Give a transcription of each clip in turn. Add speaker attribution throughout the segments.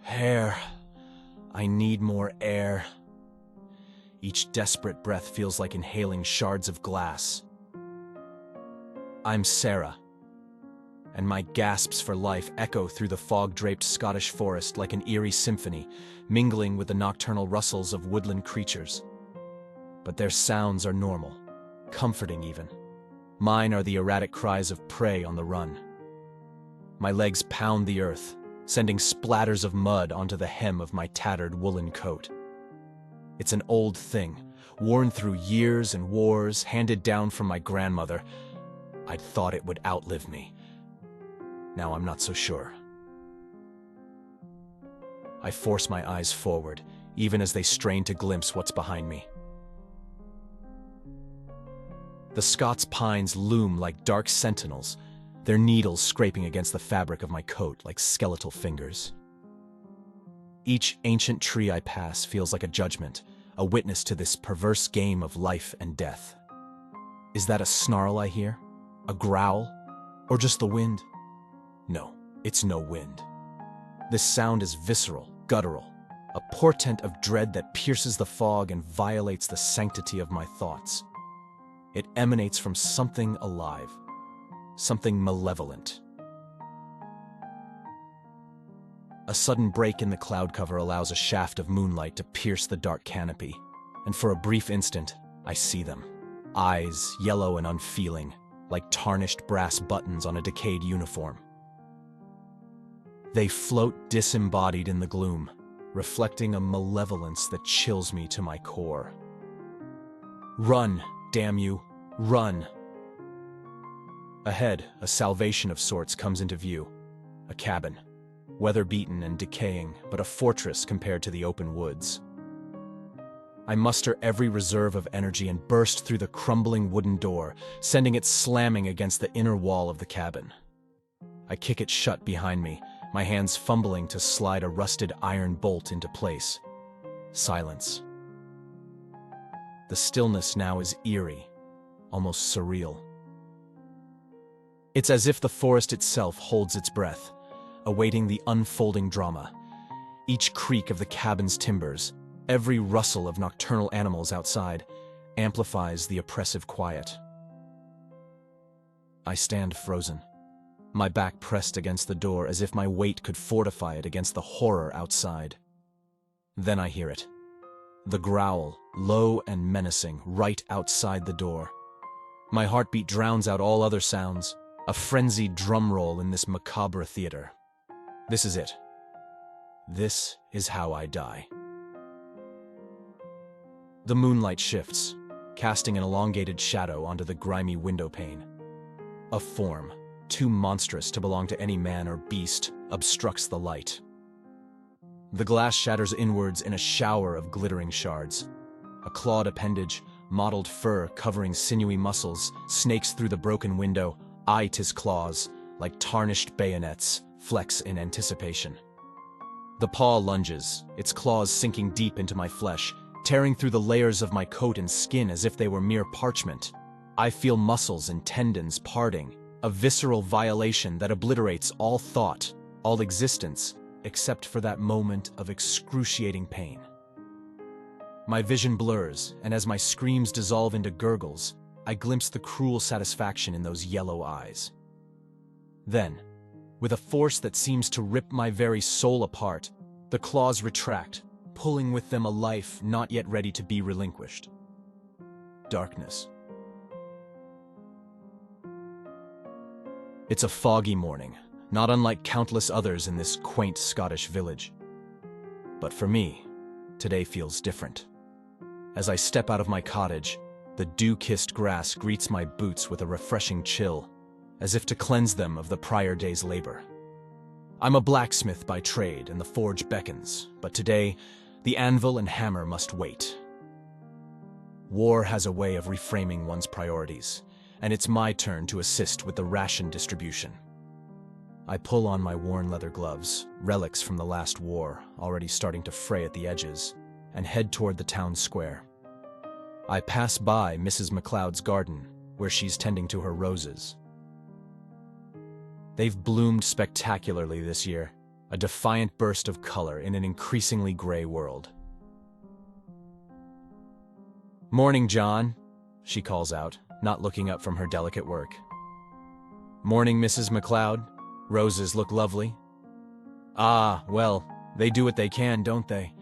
Speaker 1: Air. I need more air. Each desperate breath feels like inhaling shards of glass. I'm Sarah, and my gasps for life echo through the fog-draped Scottish forest like an eerie symphony, mingling with the nocturnal rustles of woodland creatures. But their sounds are normal, comforting even. Mine are the erratic cries of prey on the run. My legs pound the earth, sending splatters of mud onto the hem of my tattered woolen coat. It's an old thing, worn through years and wars, handed down from my grandmother. I'd thought it would outlive me. Now I'm not so sure. I force my eyes forward, even as they strain to glimpse what's behind me. The Scots pines loom like dark sentinels, their needles scraping against the fabric of my coat like skeletal fingers. Each ancient tree I pass feels like a judgment, a witness to this perverse game of life and death. Is that a snarl I hear? A growl? Or just the wind? No, it's no wind. This sound is visceral, guttural, a portent of dread that pierces the fog and violates the sanctity of my thoughts. It emanates from something alive, something malevolent. A sudden break in the cloud cover allows a shaft of moonlight to pierce the dark canopy, and for a brief instant, I see them. Eyes, yellow and unfeeling, like tarnished brass buttons on a decayed uniform. They float disembodied in the gloom, reflecting a malevolence that chills me to my core. Run, damn you, run! Ahead, a salvation of sorts comes into view. A cabin, weather-beaten and decaying, but a fortress compared to the open woods. I muster every reserve of energy and burst through the crumbling wooden door, sending it slamming against the inner wall of the cabin. I kick it shut behind me, my hands fumbling to slide a rusted iron bolt into place. Silence. The stillness now is eerie, almost surreal. It's as if the forest itself holds its breath, awaiting the unfolding drama. Each creak of the cabin's timbers, every rustle of nocturnal animals outside, amplifies the oppressive quiet. I stand frozen, my back pressed against the door as if my weight could fortify it against the horror outside. Then I hear it. The growl, low and menacing, right outside the door. My heartbeat drowns out all other sounds, a frenzied drum roll in this macabre theater. This is it. This is how I die. The moonlight shifts, casting an elongated shadow onto the grimy windowpane. A form, too monstrous to belong to any man or beast, obstructs the light. The glass shatters inwards in a shower of glittering shards. A clawed appendage, mottled fur covering sinewy muscles, snakes through the broken window, eye 'tis claws, like tarnished bayonets, flex in anticipation. The paw lunges, its claws sinking deep into my flesh, tearing through the layers of my coat and skin as if they were mere parchment. I feel muscles and tendons parting, a visceral violation that obliterates all thought, all existence, except for that moment of excruciating pain. My vision blurs, and as my screams dissolve into gurgles, I glimpse the cruel satisfaction in those yellow eyes. Then, with a force that seems to rip my very soul apart, the claws retract, pulling with them a life not yet ready to be relinquished. Darkness. It's a foggy morning, not unlike countless others in this quaint Scottish village. But for me, today feels different. As I step out of my cottage, the dew-kissed grass greets my boots with a refreshing chill, as if to cleanse them of the prior day's labor. I'm a blacksmith by trade, and the forge beckons, but today, the anvil and hammer must wait. War has a way of reframing one's priorities, and it's my turn to assist with the ration distribution. I pull on my worn leather gloves, relics from the last war, already starting to fray at the edges, and head toward the town square. I pass by Mrs. McLeod's garden, where she's tending to her roses. They've bloomed spectacularly this year, a defiant burst of color in an increasingly gray world. "Morning, John," she calls out, not looking up from her delicate work. "Morning, Mrs. McLeod. Roses look lovely." "Ah, well, they do what they can, don't they?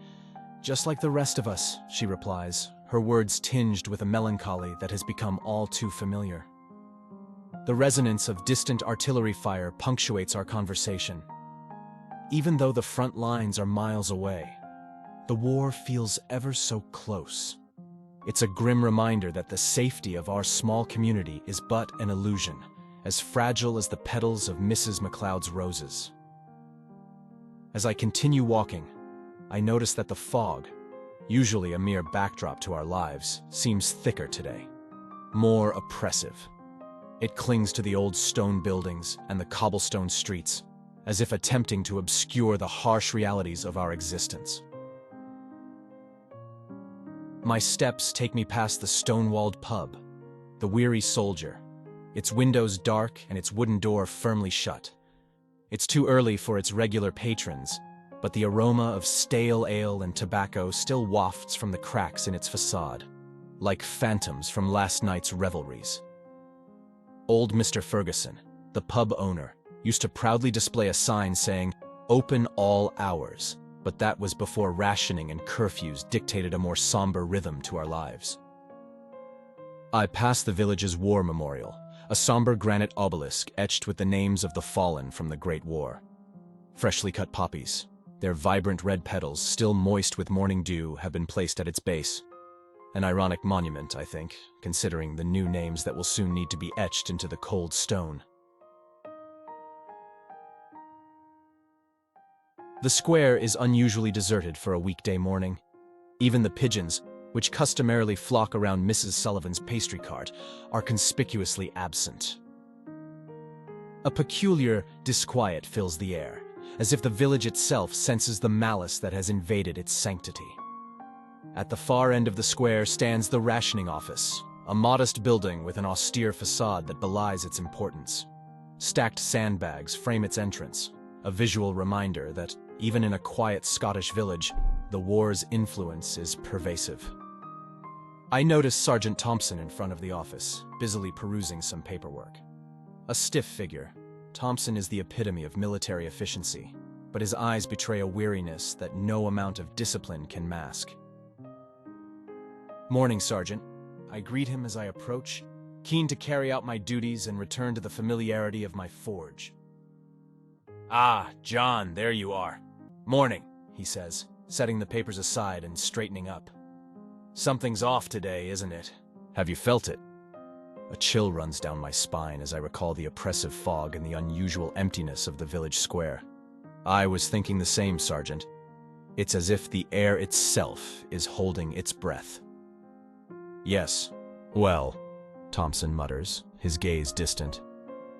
Speaker 1: Just like the rest of us," she replies, her words tinged with a melancholy that has become all too familiar. The resonance of distant artillery fire punctuates our conversation. Even though the front lines are miles away, the war feels ever so close. It's a grim reminder that the safety of our small community is but an illusion, as fragile as the petals of Mrs. McLeod's roses. As I continue walking, I notice that the fog, usually a mere backdrop to our lives, seems thicker today, more oppressive. It clings to the old stone buildings and the cobblestone streets, as if attempting to obscure the harsh realities of our existence. My steps take me past the stone-walled pub, the Weary Soldier, its windows dark and its wooden door firmly shut. It's too early for its regular patrons, but the aroma of stale ale and tobacco still wafts from the cracks in its facade, like phantoms from last night's revelries. Old Mr. Ferguson, the pub owner, used to proudly display a sign saying, "Open all hours," but that was before rationing and curfews dictated a more somber rhythm to our lives. I pass the village's war memorial, a somber granite obelisk etched with the names of the fallen from the Great War. Freshly cut poppies, their vibrant red petals still moist with morning dew, have been placed at its base. An ironic monument, I think, considering the new names that will soon need to be etched into the cold stone. The square is unusually deserted for a weekday morning. Even the pigeons, which customarily flock around Mrs. Sullivan's pastry cart, are conspicuously absent. A peculiar disquiet fills the air, as if the village itself senses the malice that has invaded its sanctity. At the far end of the square stands the rationing office, a modest building with an austere facade that belies its importance. Stacked sandbags frame its entrance, a visual reminder that, even in a quiet Scottish village, the war's influence is pervasive. I notice Sergeant Thompson in front of the office, busily perusing some paperwork. A stiff figure, Thompson is the epitome of military efficiency, but his eyes betray a weariness that no amount of discipline can mask. "Morning, Sergeant." I greet him as I approach, keen to carry out my duties and return to the familiarity of my forge. "Ah, John, there you are. Morning," he says, setting the papers aside and straightening up. "Something's off today, isn't it? Have you felt it?" A chill runs down my spine as I recall the oppressive fog and the unusual emptiness of the village square. I was thinking the same, Sergeant. It's as if the air itself is holding its breath. "Yes. Well," Thompson mutters, his gaze distant.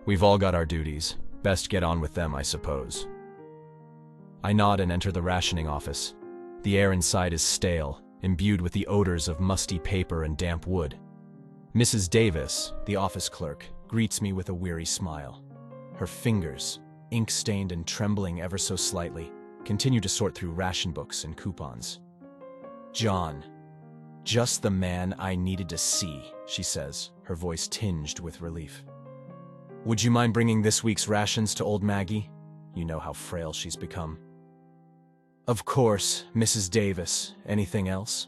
Speaker 1: "We've all got our duties. Best get on with them, I suppose." I nod and enter the rationing office. The air inside is stale, imbued with the odors of musty paper and damp wood. Mrs. Davis, the office clerk, greets me with a weary smile. Her fingers, ink-stained and trembling ever so slightly, continue to sort through ration books and coupons. "John, just the man I needed to see," she says, her voice tinged with relief. "Would you mind bringing this week's rations to old Maggie? You know how frail she's become." "Of course, Mrs. Davis. Anything else?"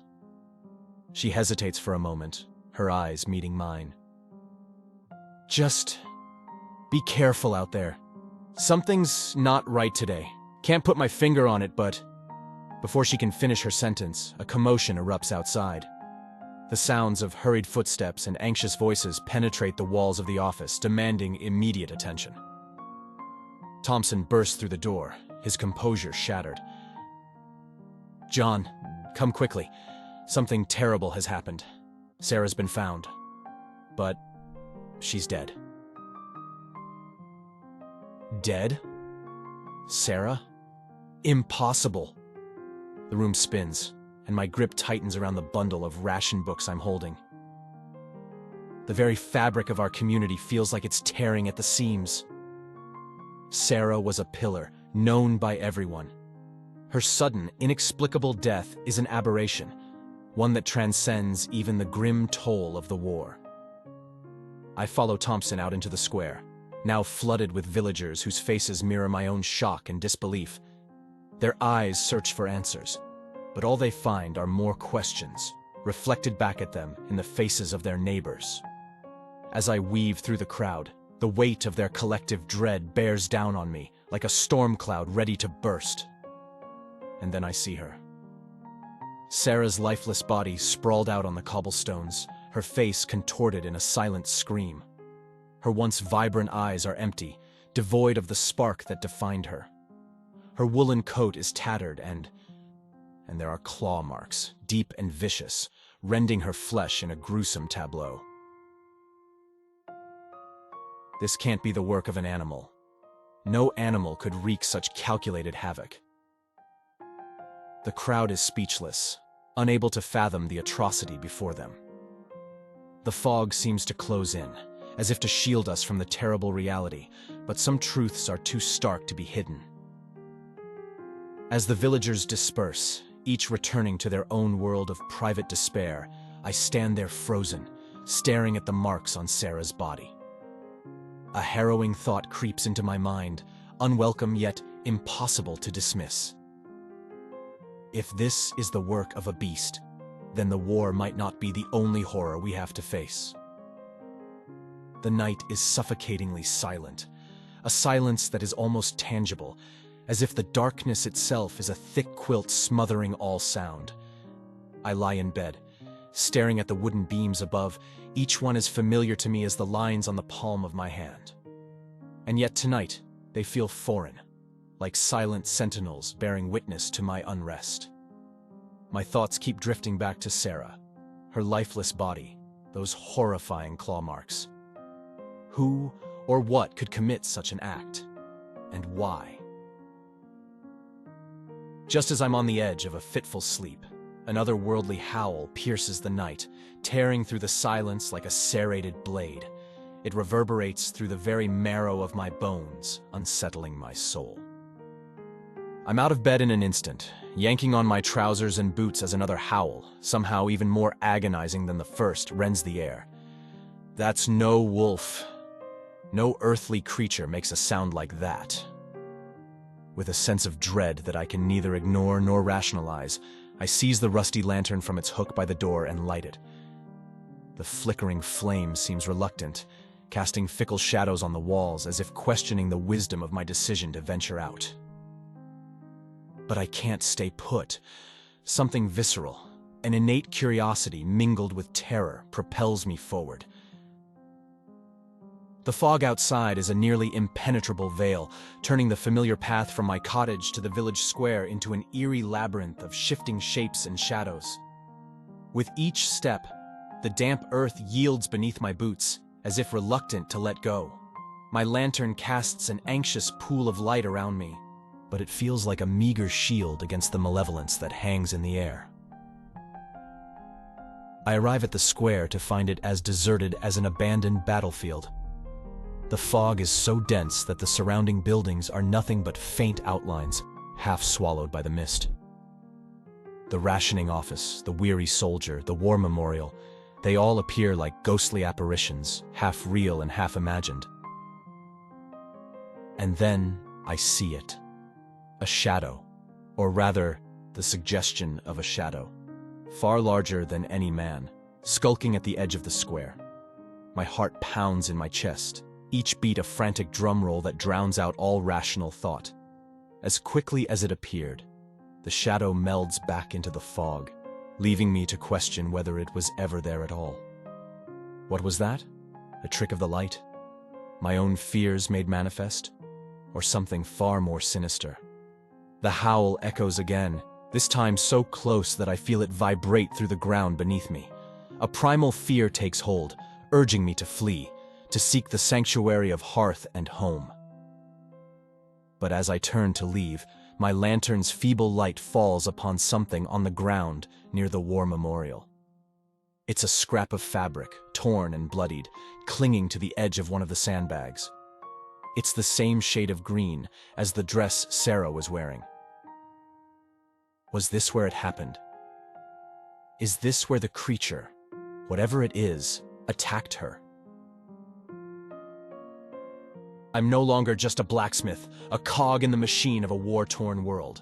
Speaker 1: She hesitates for a moment, her eyes meeting mine. "Just be careful out there. Something's not right today. Can't put my finger on it, but..." Before she can finish her sentence, a commotion erupts outside. The sounds of hurried footsteps and anxious voices penetrate the walls of the office, demanding immediate attention. Thompson bursts through the door, his composure shattered. "John, come quickly. Something terrible has happened. Sarah's been found. But she's dead." "Dead? Sarah? Impossible!" The room spins, and my grip tightens around the bundle of ration books I'm holding. The very fabric of our community feels like it's tearing at the seams. Sarah was a pillar, known by everyone. Her sudden, inexplicable death is an aberration, one that transcends even the grim toll of the war. I follow Thompson out into the square, now flooded with villagers whose faces mirror my own shock and disbelief. Their eyes search for answers, but all they find are more questions, reflected back at them in the faces of their neighbors. As I weave through the crowd, the weight of their collective dread bears down on me like a storm cloud ready to burst. And then I see her. Sarah's lifeless body sprawled out on the cobblestones, her face contorted in a silent scream. Her once vibrant eyes are empty, devoid of the spark that defined her. Her woolen coat is tattered and there are claw marks, deep and vicious, rending her flesh in a gruesome tableau. This can't be the work of an animal. No animal could wreak such calculated havoc. The crowd is speechless, unable to fathom the atrocity before them. The fog seems to close in, as if to shield us from the terrible reality, but some truths are too stark to be hidden. As the villagers disperse, each returning to their own world of private despair, I stand there frozen, staring at the marks on Sarah's body. A harrowing thought creeps into my mind, unwelcome yet impossible to dismiss. If this is the work of a beast, then the war might not be the only horror we have to face. The night is suffocatingly silent, a silence that is almost tangible, as if the darkness itself is a thick quilt smothering all sound. I lie in bed, staring at the wooden beams above, each one as familiar to me as the lines on the palm of my hand. And yet tonight, they feel foreign, like silent sentinels bearing witness to my unrest. My thoughts keep drifting back to Sarah, her lifeless body, those horrifying claw marks. Who or what could commit such an act? And why? Just as I'm on the edge of a fitful sleep, an otherworldly howl pierces the night, tearing through the silence like a serrated blade. It reverberates through the very marrow of my bones, unsettling my soul. I'm out of bed in an instant, yanking on my trousers and boots as another howl, somehow even more agonizing than the first, rends the air. That's no wolf. No earthly creature makes a sound like that. With a sense of dread that I can neither ignore nor rationalize, I seize the rusty lantern from its hook by the door and light it. The flickering flame seems reluctant, casting fickle shadows on the walls as if questioning the wisdom of my decision to venture out. But I can't stay put. Something visceral, an innate curiosity mingled with terror, propels me forward. The fog outside is a nearly impenetrable veil, turning the familiar path from my cottage to the village square into an eerie labyrinth of shifting shapes and shadows. With each step, the damp earth yields beneath my boots, as if reluctant to let go. My lantern casts an anxious pool of light around me, but it feels like a meager shield against the malevolence that hangs in the air. I arrive at the square to find it as deserted as an abandoned battlefield. The fog is so dense that the surrounding buildings are nothing but faint outlines, half swallowed by the mist. The rationing office, the weary soldier, the war memorial, they all appear like ghostly apparitions, half real and half imagined. And then I see it. A shadow, or rather, the suggestion of a shadow, far larger than any man, skulking at the edge of the square. My heart pounds in my chest, each beat a frantic drum roll that drowns out all rational thought. As quickly as it appeared, the shadow melds back into the fog, leaving me to question whether it was ever there at all. What was that? A trick of the light? My own fears made manifest? Or something far more sinister? The howl echoes again, this time so close that I feel it vibrate through the ground beneath me. A primal fear takes hold, urging me to flee, to seek the sanctuary of hearth and home. But as I turn to leave, my lantern's feeble light falls upon something on the ground near the war memorial. It's a scrap of fabric, torn and bloodied, clinging to the edge of one of the sandbags. It's the same shade of green as the dress Sarah was wearing. Was this where it happened? Is this where the creature, whatever it is, attacked her? I'm no longer just a blacksmith, a cog in the machine of a war-torn world.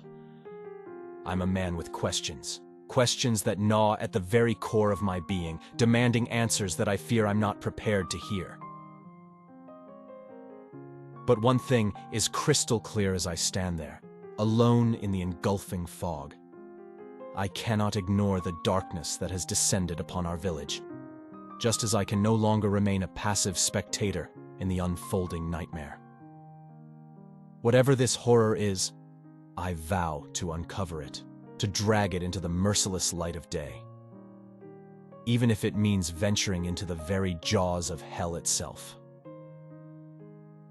Speaker 1: I'm a man with questions. Questions that gnaw at the very core of my being, demanding answers that I fear I'm not prepared to hear. But one thing is crystal clear as I stand there, alone in the engulfing fog. I cannot ignore the darkness that has descended upon our village, just as I can no longer remain a passive spectator in the unfolding nightmare. Whatever this horror is, I vow to uncover it, to drag it into the merciless light of day, even if it means venturing into the very jaws of hell itself.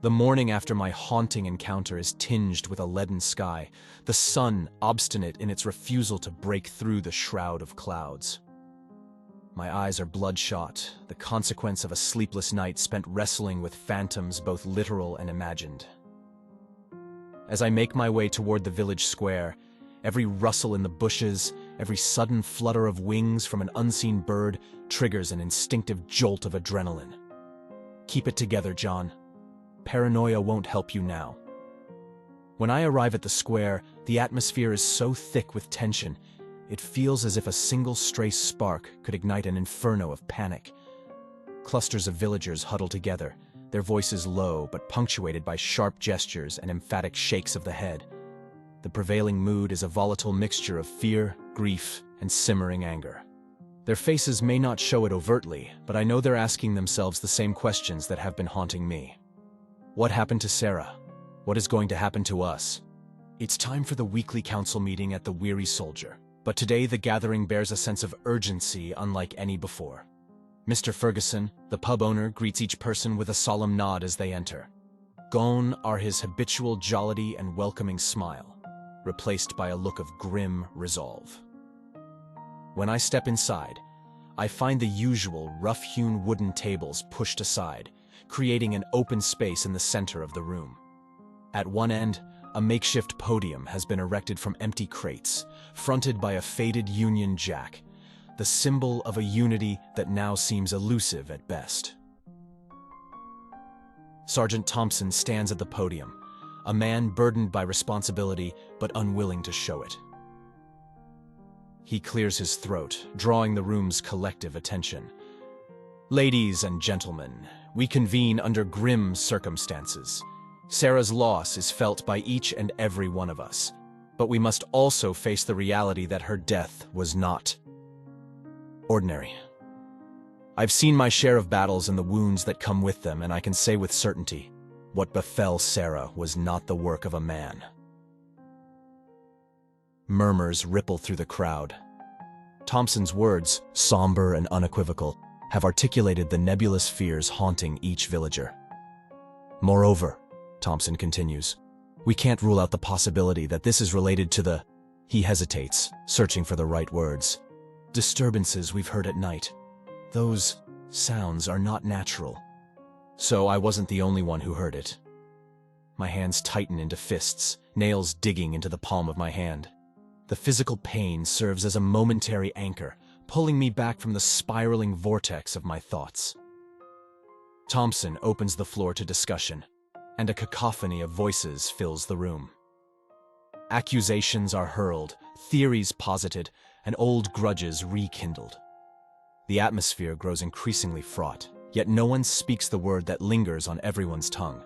Speaker 1: The morning after my haunting encounter is tinged with a leaden sky, the sun obstinate in its refusal to break through the shroud of clouds. My eyes are bloodshot, the consequence of a sleepless night spent wrestling with phantoms both literal and imagined. As I make my way toward the village square, every rustle in the bushes, every sudden flutter of wings from an unseen bird triggers an instinctive jolt of adrenaline. Keep it together, John. Paranoia won't help you now. When I arrive at the square, the atmosphere is so thick with tension, it feels as if a single stray spark could ignite an inferno of panic. Clusters of villagers huddle together, their voices low but punctuated by sharp gestures and emphatic shakes of the head. The prevailing mood is a volatile mixture of fear, grief, and simmering anger. Their faces may not show it overtly, but I know they're asking themselves the same questions that have been haunting me. What happened to Sarah? What is going to happen to us? It's time for the weekly council meeting at the Weary Soldier, but today the gathering bears a sense of urgency unlike any before. Mr. Ferguson, the pub owner, greets each person with a solemn nod as they enter. Gone are his habitual jollity and welcoming smile, replaced by a look of grim resolve. When I step inside, I find the usual rough-hewn wooden tables pushed aside, creating an open space in the center of the room. At one end, a makeshift podium has been erected from empty crates, fronted by a faded Union Jack, the symbol of a unity that now seems elusive at best. Sergeant Thompson stands at the podium, a man burdened by responsibility but unwilling to show it. He clears his throat, drawing the room's collective attention. Ladies and gentlemen, we convene under grim circumstances. Sarah's loss is felt by each and every one of us, but we must also face the reality that her death was not ordinary. I've seen my share of battles and the wounds that come with them, and I can say with certainty, what befell Sarah was not the work of a man. Murmurs ripple through the crowd. Thompson's words, somber and unequivocal, have articulated the nebulous fears haunting each villager. Moreover, Thompson continues, we can't rule out the possibility that this is related to the— He hesitates, searching for the right words. Disturbances we've heard at night. Those sounds are not natural. So I wasn't the only one who heard it. My hands tighten into fists, nails digging into the palm of my hand. The physical pain serves as a momentary anchor, pulling me back from the spiraling vortex of my thoughts. Thompson opens the floor to discussion, and a cacophony of voices fills the room. Accusations are hurled, theories posited, and old grudges rekindled. The atmosphere grows increasingly fraught, yet no one speaks the word that lingers on everyone's tongue,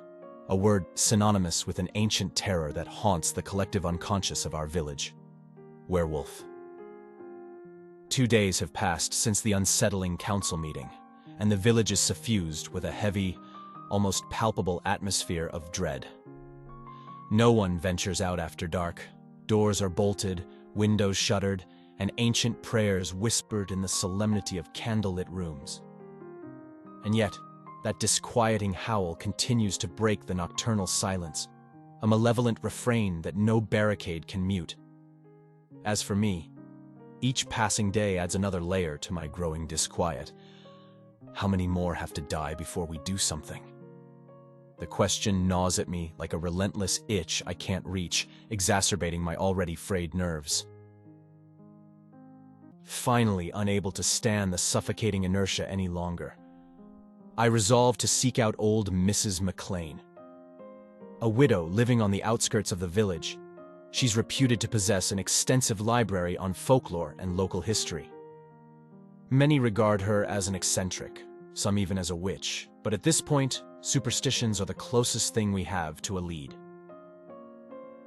Speaker 1: a word synonymous with an ancient terror that haunts the collective unconscious of our village: werewolf. 2 days have passed since the unsettling council meeting, and the village is suffused with a heavy, almost palpable atmosphere of dread. No one ventures out after dark. Doors are bolted, windows shuttered, and ancient prayers whispered in the solemnity of candlelit rooms. And yet, that disquieting howl continues to break the nocturnal silence, a malevolent refrain that no barricade can mute. As for me, each passing day adds another layer to my growing disquiet. How many more have to die before we do something? The question gnaws at me like a relentless itch I can't reach, exacerbating my already frayed nerves. Finally, unable to stand the suffocating inertia any longer, I resolve to seek out old Mrs. McLean. A widow living on the outskirts of the village, she's reputed to possess an extensive library on folklore and local history. Many regard her as an eccentric, some even as a witch, but at this point, superstitions are the closest thing we have to a lead.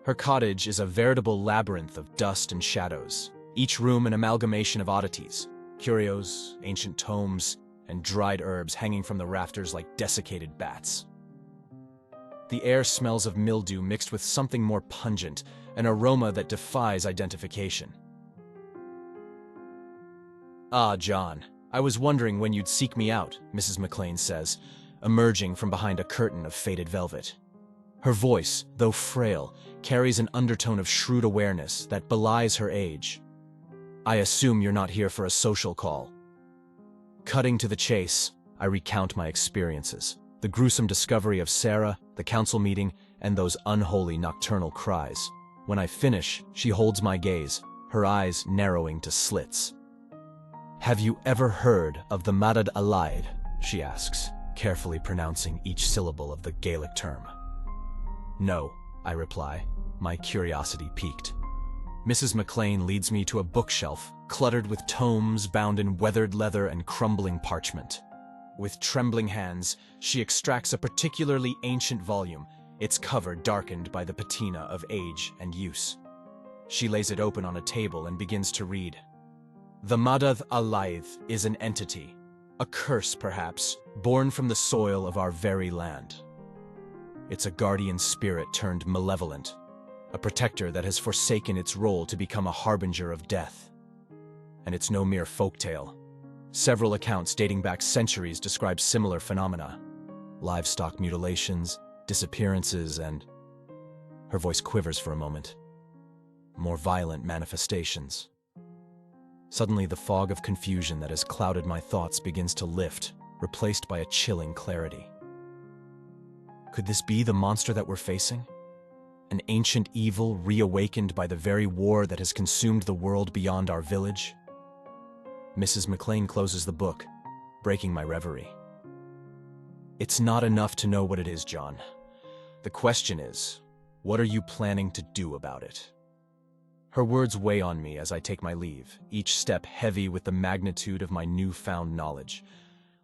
Speaker 1: Her cottage is a veritable labyrinth of dust and shadows, each room an amalgamation of oddities, curios, ancient tomes, and dried herbs hanging from the rafters like desiccated bats. The air smells of mildew mixed with something more pungent, an aroma that defies identification. "Ah, John, I was wondering when you'd seek me out," Mrs. McLean says, emerging from behind a curtain of faded velvet. Her voice, though frail, carries an undertone of shrewd awareness that belies her age. "I assume you're not here for a social call." Cutting to the chase, I recount my experiences. The gruesome discovery of Sarah, the council meeting, and those unholy nocturnal cries. When I finish, she holds my gaze, her eyes narrowing to slits. "Have you ever heard of the Madadh-allaidh?" she asks, carefully pronouncing each syllable of the Gaelic term. "No," I reply, my curiosity piqued. Mrs. McLean leads me to a bookshelf cluttered with tomes bound in weathered leather and crumbling parchment. With trembling hands, she extracts a particularly ancient volume, its cover darkened by the patina of age and use. She lays it open on a table and begins to read. "The Madadh-allaidh is an entity, a curse perhaps, born from the soil of our very land. It's a guardian spirit turned malevolent, a protector that has forsaken its role to become a harbinger of death. And it's no mere folktale. Several accounts dating back centuries describe similar phenomena. Livestock mutilations, disappearances, and..." Her voice quivers for a moment. "More violent manifestations." Suddenly, the fog of confusion that has clouded my thoughts begins to lift, replaced by a chilling clarity. Could this be the monster that we're facing? An ancient evil reawakened by the very war that has consumed the world beyond our village? Mrs. McLean closes the book, breaking my reverie. "It's not enough to know what it is, John. The question is, what are you planning to do about it?" Her words weigh on me as I take my leave, each step heavy with the magnitude of my newfound knowledge.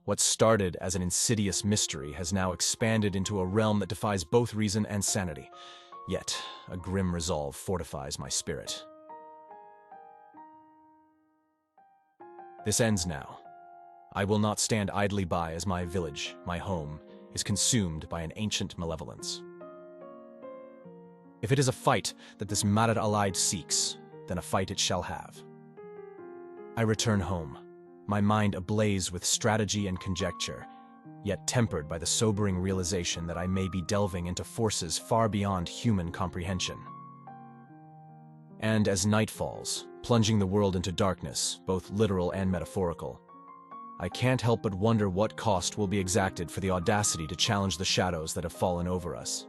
Speaker 1: What started as an insidious mystery has now expanded into a realm that defies both reason and sanity. Yet, a grim resolve fortifies my spirit. This ends now. I will not stand idly by as my village, my home, is consumed by an ancient malevolence. If it is a fight that this Madadh-allaidh seeks, then a fight it shall have. I return home, my mind ablaze with strategy and conjecture, yet tempered by the sobering realization that I may be delving into forces far beyond human comprehension. And as night falls, plunging the world into darkness, both literal and metaphorical, I can't help but wonder what cost will be exacted for the audacity to challenge the shadows that have fallen over us.